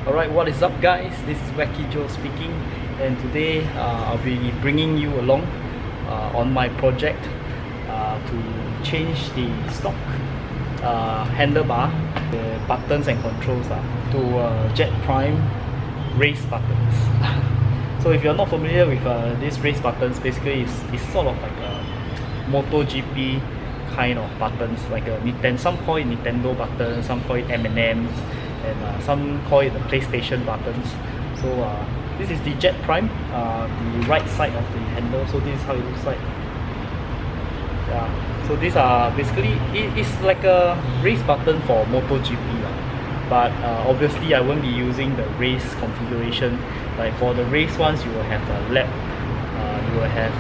Alright, what is up guys? This is Wackijo speaking, and today I'll be bringing you along on my project to change the stock handlebar, the buttons and controls to JETPRIME race buttons. So if you're not familiar with these race buttons, basically it's sort of like a MotoGP kind of buttons, like a Nintendo. Some call it Nintendo buttons, some call it M&Ms, and some call it the PlayStation buttons. So this is the JETPRIME, the right side of the handle. So this is how it looks like. Yeah. So these are basically it's like a race button for MotoGP, but obviously I won't be using the race configuration. Like for the race ones, you will have a lap, you will have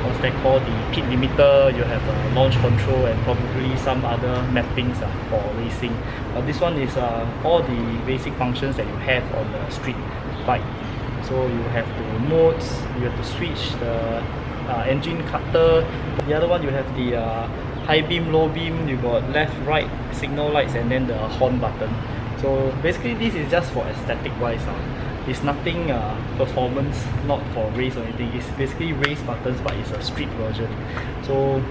what's that called, the pit limiter, you have a launch control, and probably some other mappings for racing. But this one is all the basic functions that you have on the street bike. So you have the modes, you have to switch the engine cutter. The other one, you have the high beam, low beam, you got left, right signal lights, and then the horn button. So basically this is just for aesthetic wise. It's nothing performance, not for race or anything. It's basically race buttons, but it's a street version. So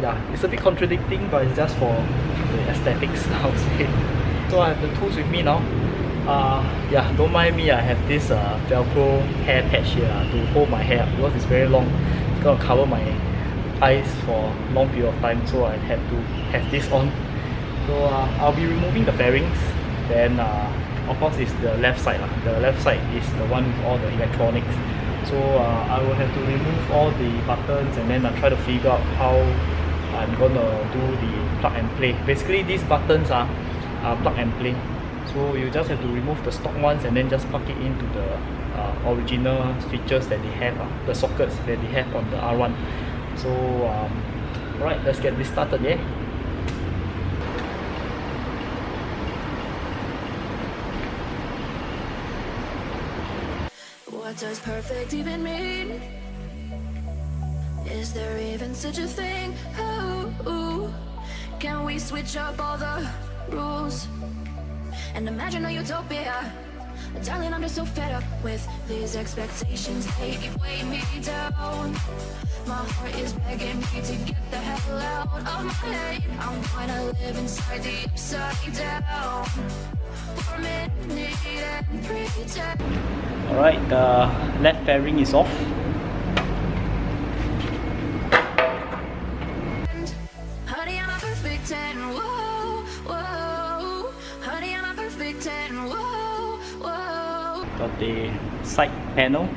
yeah, it's a bit contradicting, but it's just for the aesthetics, I would say. So I have the tools with me now. Yeah, don't mind me, I have this Velcro hair patch here to hold my hair up because it's very long. It's gonna cover my eyes for a long period of time, so I had to have this on. So I'll be removing the fairings. Then of course it's the left side. The left side is the one with all the electronics. So I will have to remove all the buttons, and then try to figure out how I'm gonna do the plug and play. Basically these buttons are plug and play. So you just have to remove the stock ones and then just plug it into the original switches that they have, the sockets that they have on the R1. So alright, let's get this started, yeah? What does perfect even mean? Is there even such a thing? Ooh, can we switch up all the rules and imagine a utopia? Darling, I'm just so fed up with these expectations. They weigh me down. My heart is begging me to get the hell out of my head. I'm gonna live inside the upside down for a minute and pretend. Alright, the left fairing is off. Honey, I'm a perfect 10. Whoa, whoa. Honey, I'm a perfect 10. Whoa, whoa. Got the side panel.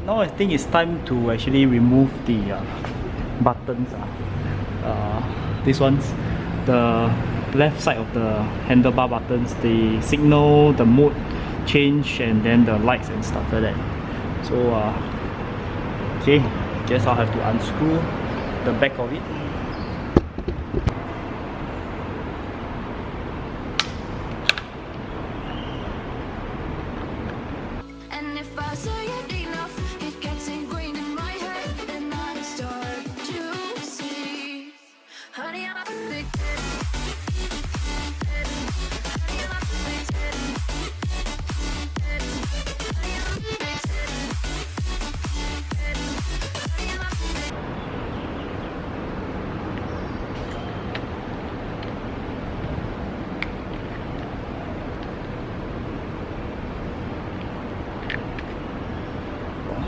Now I think it's time to actually remove the buttons. These ones, the left side of the handlebar buttons, the signal, the mode change, and then the lights and stuff like that. So okay, guess I'll have to unscrew the back of it. And if I say it enough, it gets ingrained in my head, and I start to see. Honey, I'm a perfect 10.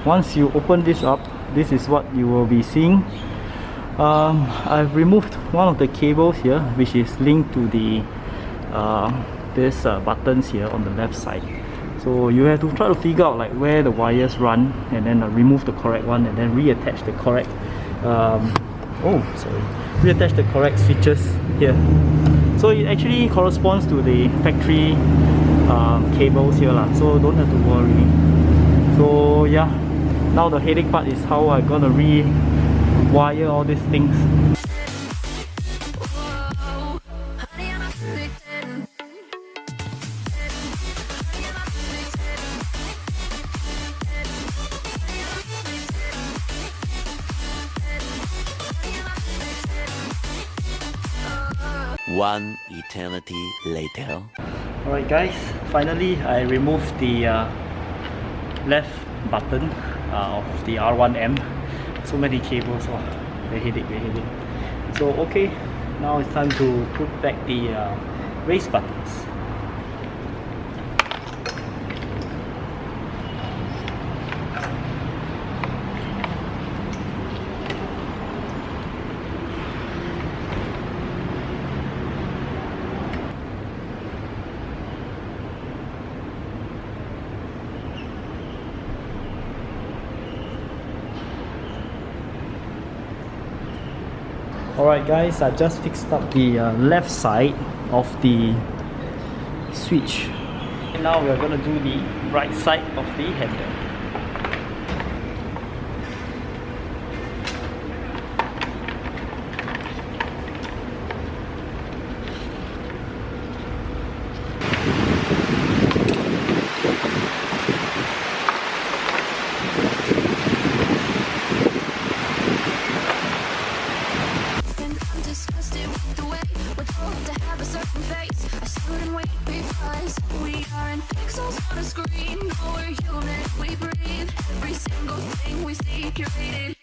Once you open this up, this is what you will be seeing. I've removed one of the cables here, which is linked to the this buttons here on the left side. So you have to try to figure out like where the wires run, and then remove the correct one, and then reattach the correct reattach the correct switches here. So it actually corresponds to the factory cables here lah, so don't have to worry. So yeah, now the headache part is how I'm gonna rewire all these things. One eternity later. Alright guys, finally I removed the left button of the R1M. So many cables, oh, very headache. So okay, now it's time to put back the race buttons. Alright guys, I just fixed up the left side of the switch. And now we are going to do the right side of the handle.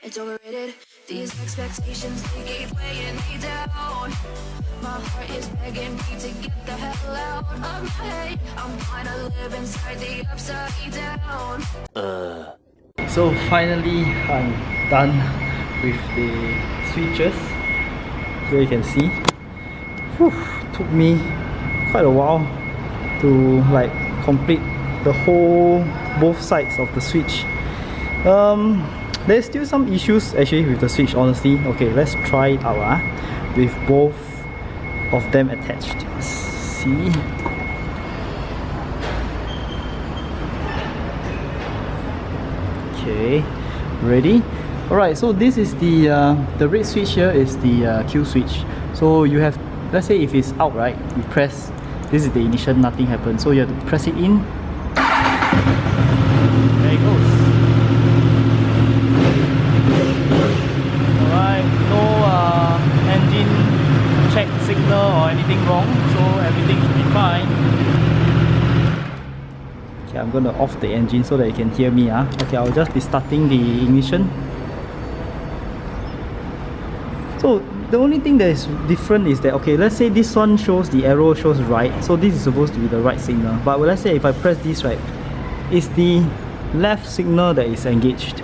It's overrated. These expectations, they keep weighing me down. My heart is begging me to get the hell out of my head. I'm trying to live inside the upside down. So finally I'm done with the switches. So you can see, took me quite a while to like complete the whole both sides of the switch. There's still some issues actually with the switch, honestly. Okay, let's try it out with both of them attached. See? Okay, ready? Alright, so this is the red switch here is the Q switch. So you have, let's say if it's out, right, you press, this is the ignition, nothing happens. So you have to press it in. There it goes. Alright, no engine check signal or anything wrong, so everything should be fine. Okay, I'm gonna off the engine so that you can hear me. Okay, I'll just be starting the ignition. So the only thing that is different is that, okay, let's say this one shows, the arrow shows right, so this is supposed to be the right signal. But let's say if I press this, right, it's the left signal that is engaged.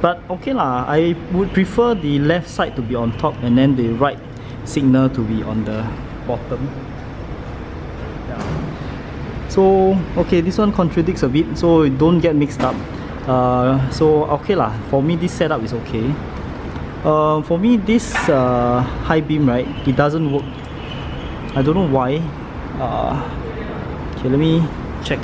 But okay lah, I would prefer the left side to be on top and then the right signal to be on the bottom. Yeah. So okay, this one contradicts a bit, so don't get mixed up. So okay lah, for me this setup is okay. For me this high beam, right, it doesn't work. I don't know why. Okay, let me check.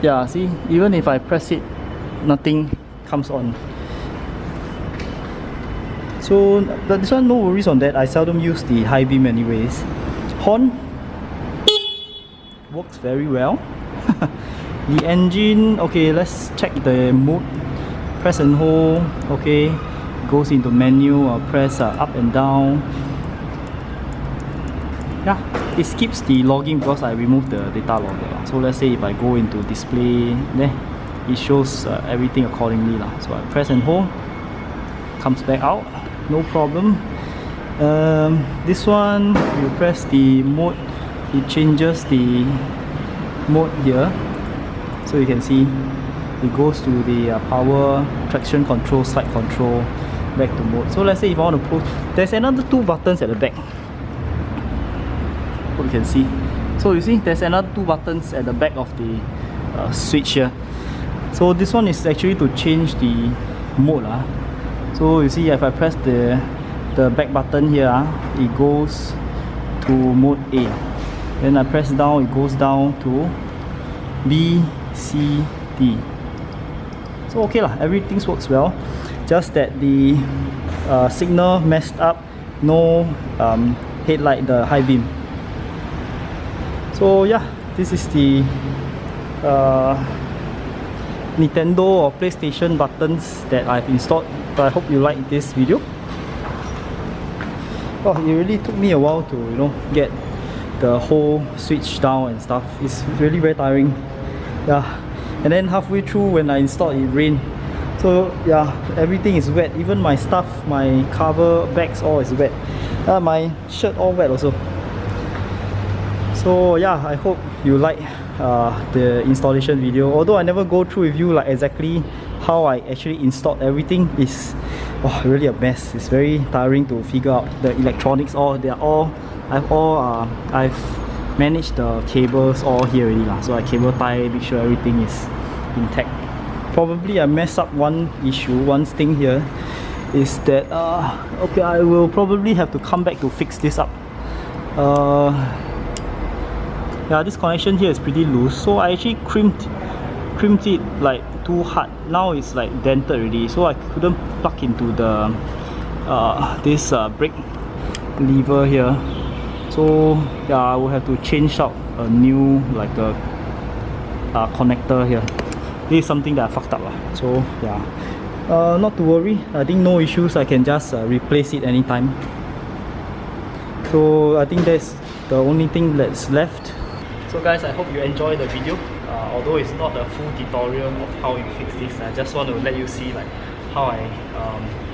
Yeah, see, even if I press it, nothing comes on. So this one, no worries on that. I seldom use the high beam anyways. Horn works very well. The engine, okay, let's check the mode. Press and hold, okay, goes into menu, or press up and down. Yeah, it skips the logging because I removed the data logger. So let's say if I go into display, it shows everything accordingly. So I press and hold, comes back out, no problem. This one, you press the mode, it changes the mode here. So you can see it goes to the power, traction control, side control, back to mode. So let's say if I want to push, there's another two buttons at the back. Hope you can see. So you see there's another two buttons at the back of the switch here. So this one is actually to change the mode. So you see if I press the back button here, it goes to mode A. Then I press down, it goes down to B, C, D. So okay lah, everything works well. Just that the signal messed up, no headlight, the high beam. So yeah, this is the Nintendo or PlayStation buttons that I've installed. But I hope you like this video. Oh, it really took me a while to, you know, get the whole switch down and stuff. It's really very tiring. Yeah, and then halfway through when I installed, it rained. So yeah, everything is wet. Even my stuff, my cover, bags, all is wet. My shirt all wet also. So yeah, I hope you like the installation video. Although I never go through with you like exactly how I actually installed everything. Is really a mess. It's very tiring to figure out the electronics. I've managed the cables all here already lah. So I cable tie, make sure everything is intact. Probably I mess up one thing here is that okay, I will probably have to come back to fix this up. Yeah, this connection here is pretty loose, so I actually crimped it like too hard. Now it's like dented already, so I couldn't plug into the this brake lever here. So yeah, I will have to change out a new like a connector here. This is something that I fucked up lah. So yeah, not to worry, I think no issues. I can just replace it anytime. So I think that's the only thing that's left. So guys, I hope you enjoyed the video. Although it's not a full tutorial of how you fix this, I just want to let you see like how I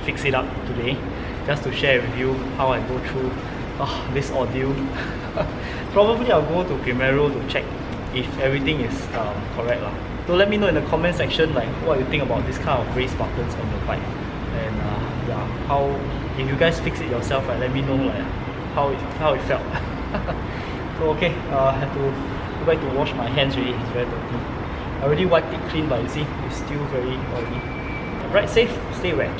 fix it up today, just to share with you how I go through this ordeal. Probably I'll go to Primero to check if everything is correct lah. So let me know in the comment section like what you think about this kind of race buttons on your bike, and yeah, how if you guys fix it yourself, right, let me know like how it felt. So okay, I have to go back to wash my hands already. It's very dirty. I already wiped it clean, but you see, it's still very oily. Ride safe, stay wet.